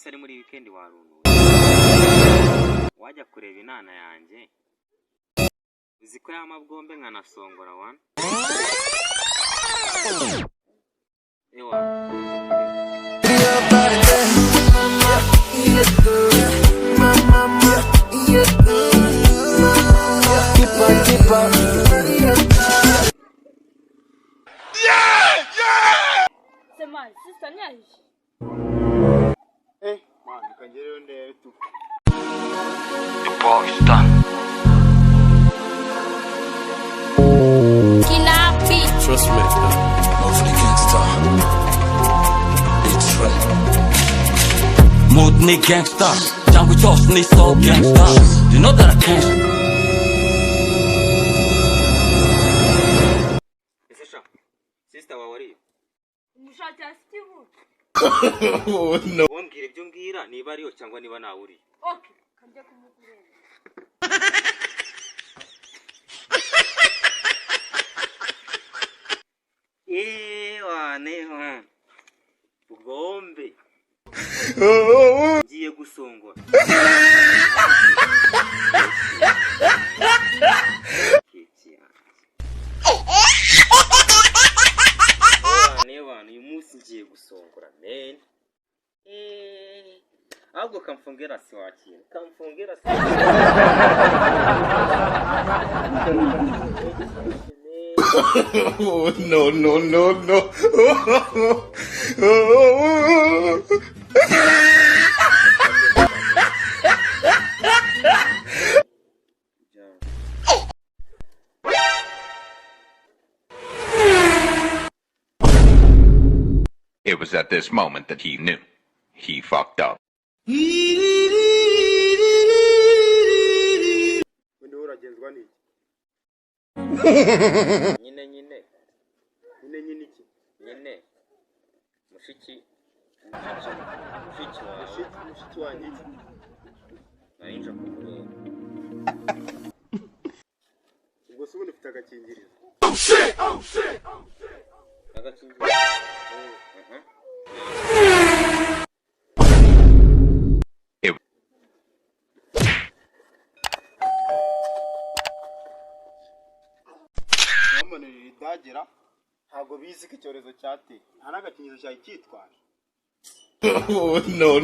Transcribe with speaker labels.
Speaker 1: munsi ari muri weekend waruntu wajya kureba inana yanjye uzi ko yamabwombe nkanasongora wana ewa
Speaker 2: Sema, sister nyaje.
Speaker 1: Man, kanjero ndebe tu.
Speaker 3: The boy's done.
Speaker 2: Kinapi.
Speaker 4: Trust me. Hopefully gangsta. It's right.
Speaker 3: Modny gangsta. Jango Josh ni so gangsta. You know that I can't.
Speaker 1: Sister wawari.
Speaker 2: Mushaki Steve.
Speaker 1: Oh no. Wambwira ibyo ngira niba ariyo cyangwa niba nawuri.
Speaker 2: Okay, kanje kumugurira.
Speaker 1: Wane ugombe. Ngiye gusongora. Uyu munsi ngiye gusongora men. Ahubwo kamfungera si wakira. Kamfungera si.
Speaker 4: Oh, no.
Speaker 5: It was at this moment that he knew. He fucked up.
Speaker 1: Nyine iki? Nyine. Mushiki wanjye. Narinja kumureba. Ubwo se ubundi ufite agakingirizo. Oh shit. Agakingirizo. Idagera ntabwo bizi ko icyorezo cyateye nta n'agakingirizo cyawe cyitwaje.
Speaker 4: Oh, no.